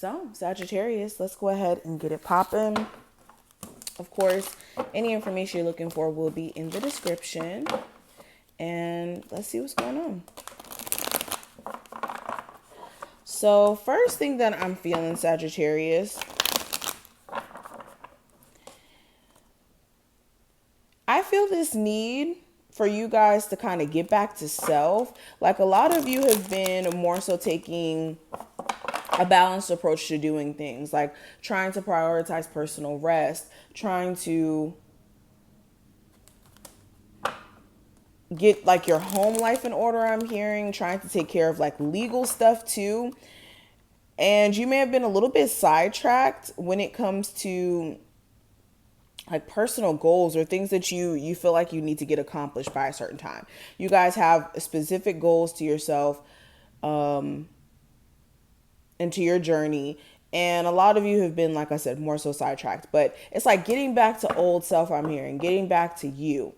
So, Sagittarius, let's go ahead and get it popping. Of course, any information you're looking for will be in the description. And let's see what's going on. So, first thing that I'm feeling, Sagittarius, I feel this need for you guys to kind of get back to self. Like, a lot of you have been more so taking a balanced approach to doing things, like trying to prioritize personal rest, trying to get like your home life in order. I'm hearing trying to take care of like legal stuff too. And you may have been a little bit sidetracked when it comes to like personal goals or things that you feel like you need to get accomplished by a certain time. You guys have specific goals to yourself, into your journey, and a lot of you have been, like I said, more so sidetracked. But it's like getting back to old self. I'm hearing getting back to you.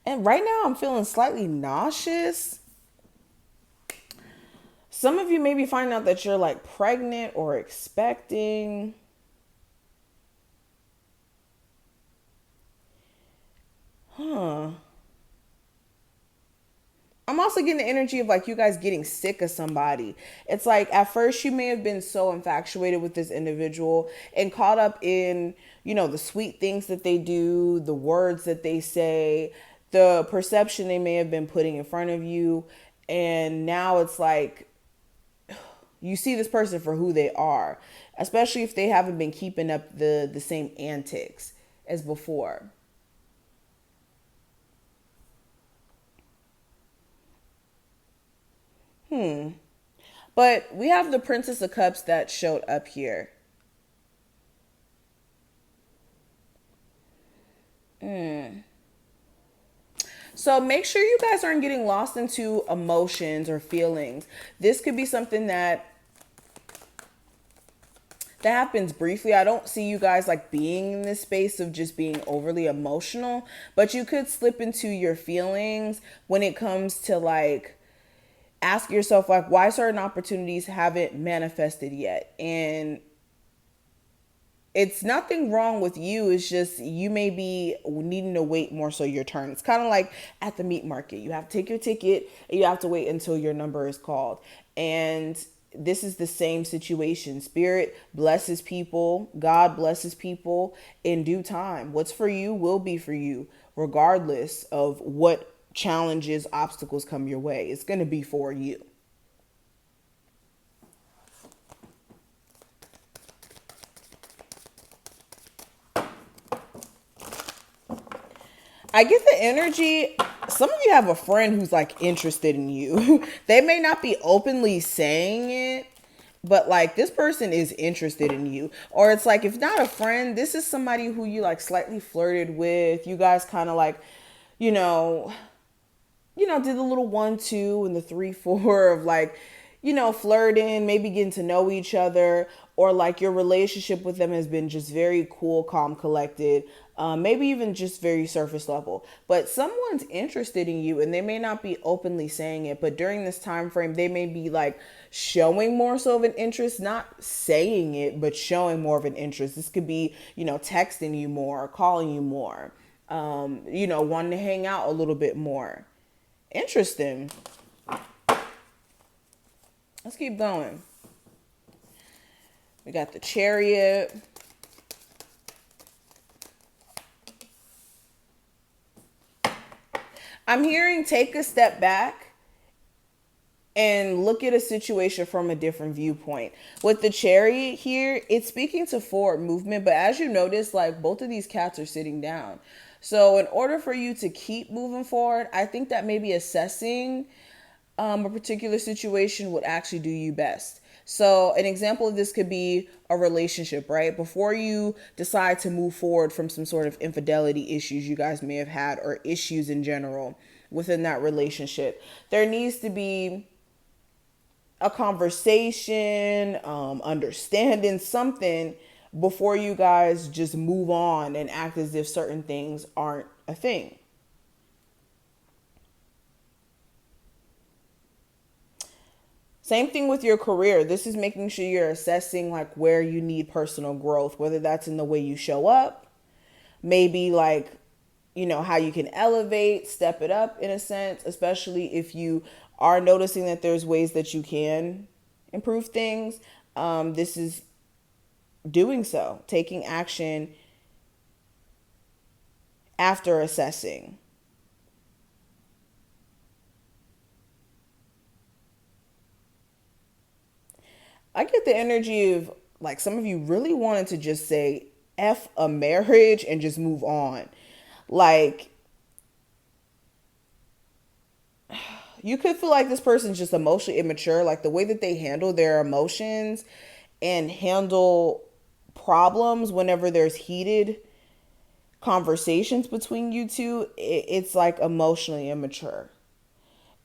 And right now I'm feeling slightly nauseous. Some of you may be finding out that you're like pregnant or expecting. I'm also getting the energy of like you guys getting sick of somebody. It's like at first you may have been so infatuated with this individual and caught up in, the sweet things that they do, the words that they say, the perception they may have been putting in front of you. And now it's like you see this person for who they are, especially if they haven't been keeping up the same antics as before. But we have the Princess of Cups that showed up here. So make sure you guys aren't getting lost into emotions or feelings. This could be something that happens briefly. I don't see you guys like being in this space of just being overly emotional, but you could slip into your feelings when it comes to like ask yourself like why certain opportunities haven't manifested yet. And it's nothing wrong with you. It's just you may be needing to wait more so your turn. It's kind of like at the meat market. You have to take your ticket and you have to wait until your number is called. And this is the same situation. Spirit blesses people. God blesses people in due time. What's for you will be for you, regardless of what challenges, obstacles come your way. It's going to be for you. I get the energy. Some of you have a friend who's like interested in you. They may not be openly saying it, but like this person is interested in you. Or it's like, if not a friend, this is somebody who you like slightly flirted with. You guys kind of like, you know, did the little 1, 2 and the 3, 4 of like, flirting, maybe getting to know each other, or like your relationship with them has been just very cool, calm, collected, maybe even just very surface level. But someone's interested in you and they may not be openly saying it, but during this time frame, they may be like showing more so of an interest, not saying it, but showing more of an interest. This could be, texting you more, calling you more, wanting to hang out a little bit more. Interesting. Let's keep going. We got the Chariot. I'm hearing take a step back and look at a situation from a different viewpoint. With the Chariot here, it's speaking to forward movement, but as you notice, like both of these cats are sitting down. So in order for you to keep moving forward, I think that maybe assessing a particular situation would actually do you best. So an example of this could be a relationship, right? Before you decide to move forward from some sort of infidelity issues you guys may have had, or issues in general within that relationship, there needs to be a conversation, understanding something before you guys just move on and act as if certain things aren't a thing. Same thing with your career. This is making sure you're assessing like where you need personal growth, whether that's in the way you show up, maybe like, you know, how you can elevate, step it up in a sense, especially if you are noticing that there's ways that you can improve things. This is doing so, taking action after assessing. I get the energy of like some of you really wanted to just say F a marriage and just move on. Like, you could feel like this person's just emotionally immature, like the way that they handle their emotions and handle problems whenever there's heated conversations between you two, it's like emotionally immature.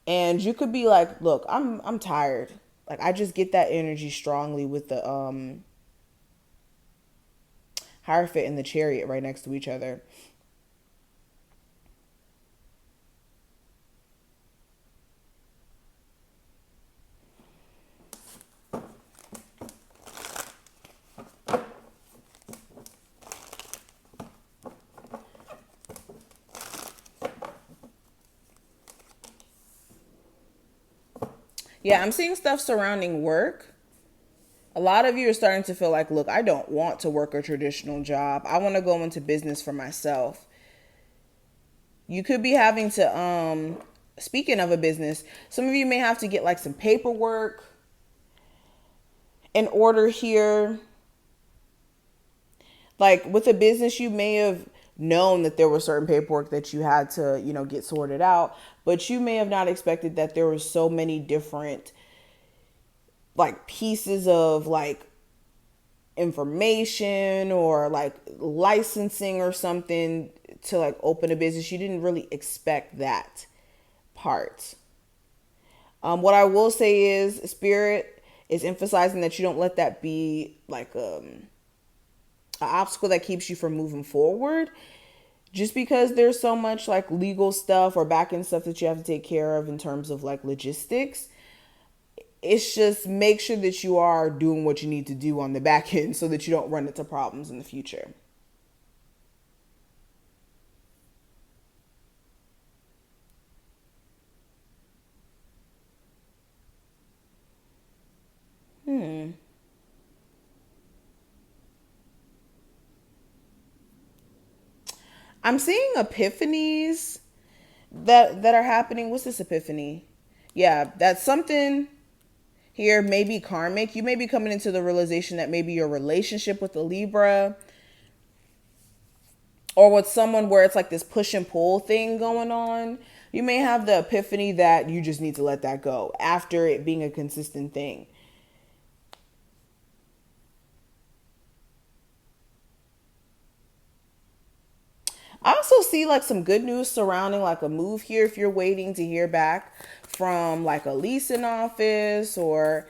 And you could be like, look, I'm tired. Like I just get that energy strongly with the Hierophant and the Chariot right next to each other. Yeah, I'm seeing stuff surrounding work. A lot of you are starting to feel like, look, I don't want to work a traditional job. I want to go into business for myself. You could be having to, speaking of a business, some of you may have to get like some paperwork in order here. Like with a business, you may have known that there was certain paperwork that you had to, you know, get sorted out, but you may have not expected that there were so many different like pieces of like information or like licensing or something to like open a business. You didn't really expect that part. What I will say is Spirit is emphasizing that you don't let that be like an obstacle that keeps you from moving forward. Just because there's so much like legal stuff or back end stuff that you have to take care of in terms of like logistics, it's just make sure that you are doing what you need to do on the back end so that you don't run into problems in the future. I'm seeing epiphanies that are happening. What's this epiphany? Yeah, that's something here, maybe karmic. You may be coming into the realization that maybe your relationship with the Libra or with someone where it's like this push and pull thing going on, you may have the epiphany that you just need to let that go after it being a consistent thing. I also see like some good news surrounding like a move here if you're waiting to hear back from like a leasing office, or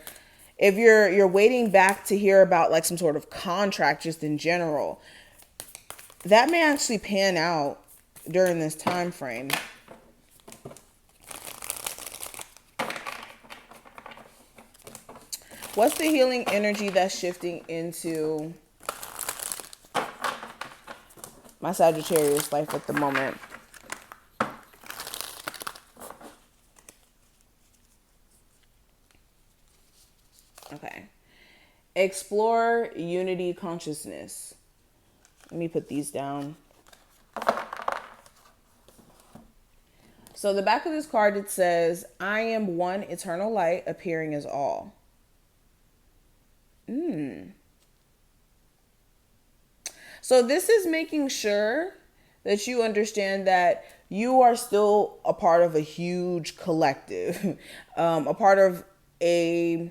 if you're waiting back to hear about like some sort of contract just in general. That may actually pan out during this time frame. What's the healing energy that's shifting into my Sagittarius life at the moment? Okay. Explore unity consciousness. Let me put these down. So the back of this card, it says, I am one eternal light appearing as all. So this is making sure that you understand that you are still a part of a huge collective, a part of a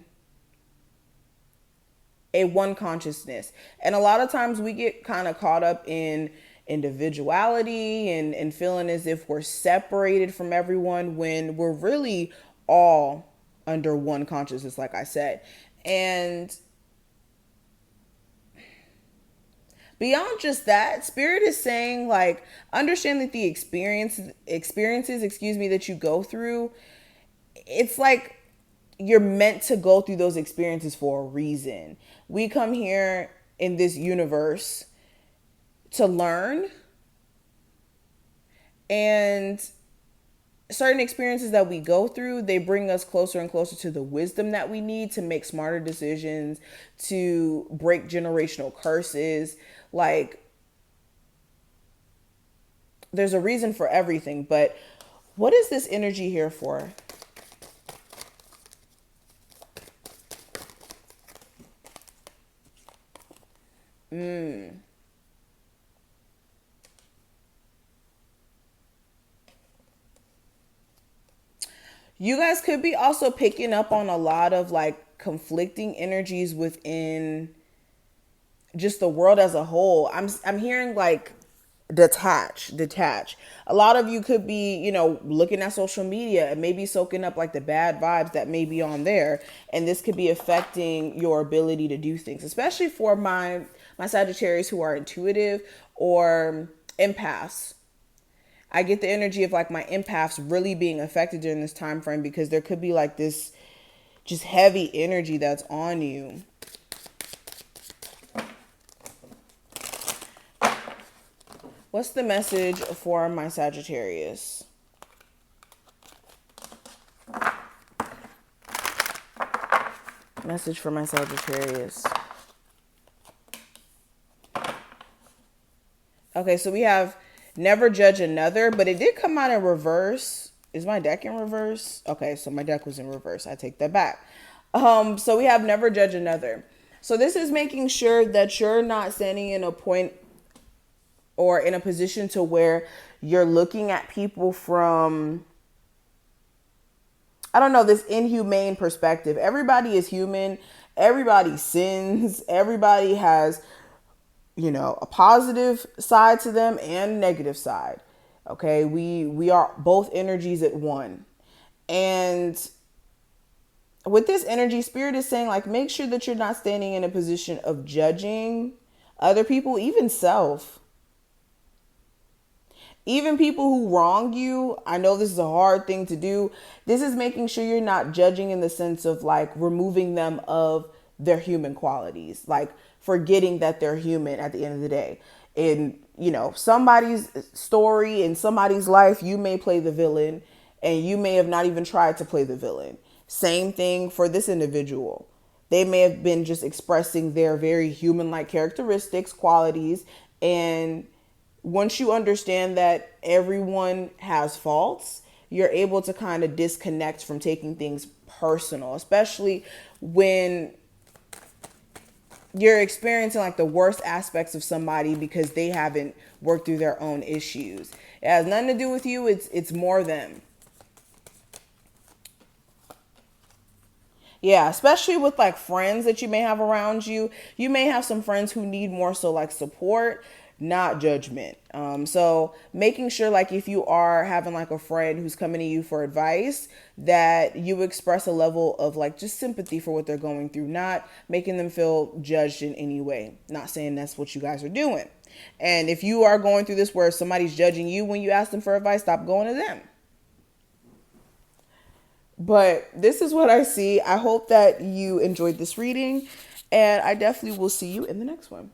one consciousness. And a lot of times we get kind of caught up in individuality and feeling as if we're separated from everyone when we're really all under one consciousness, like I said. And beyond just that, Spirit is saying, like, understand that the experiences, that you go through, it's like you're meant to go through those experiences for a reason. We come here in this universe to learn, and certain experiences that we go through, they bring us closer and closer to the wisdom that we need to make smarter decisions, to break generational curses. Like, there's a reason for everything. But what is this energy here for? You guys could be also picking up on a lot of like conflicting energies within just the world as a whole. I'm hearing like detach. A lot of you could be, looking at social media and maybe soaking up like the bad vibes that may be on there, and this could be affecting your ability to do things, especially for my Sagittarius who are intuitive or empaths. I get the energy of like my empaths really being affected during this time frame, because there could be like this just heavy energy that's on you. What's the message for my Sagittarius? Message for my Sagittarius. Okay, so we have never judge another, but it did come out in reverse. Is my deck in reverse? Okay, so my deck was in reverse. I take that back. So we have never judge another. So this is making sure that you're not standing in a point or in a position to where you're looking at people from, I don't know, this inhumane perspective. Everybody is human. Everybody sins. Everybody has, a positive side to them and a negative side. Okay, we are both energies at one. And with this energy, Spirit is saying, like, make sure that you're not standing in a position of judging other people, even self. Even people who wrong you. I know this is a hard thing to do. This is making sure you're not judging in the sense of like removing them of their human qualities, like forgetting that they're human at the end of the day. In, somebody's story, in somebody's life, you may play the villain and you may have not even tried to play the villain. Same thing for this individual. They may have been just expressing their very human-like characteristics, qualities, and once you understand that everyone has faults, you're able to kind of disconnect from taking things personal, especially when you're experiencing like the worst aspects of somebody because they haven't worked through their own issues. It has nothing to do with you. It's more them. Yeah, especially with like friends that you may have around you. You may have some friends who need more so like support, not judgment. So making sure like if you are having like a friend who's coming to you for advice, that you express a level of like just sympathy for what they're going through, not making them feel judged in any way. Not saying that's what you guys are doing. And if you are going through this where somebody's judging you when you ask them for advice, stop going to them. But this is what I see. I hope that you enjoyed this reading, and I definitely will see you in the next one.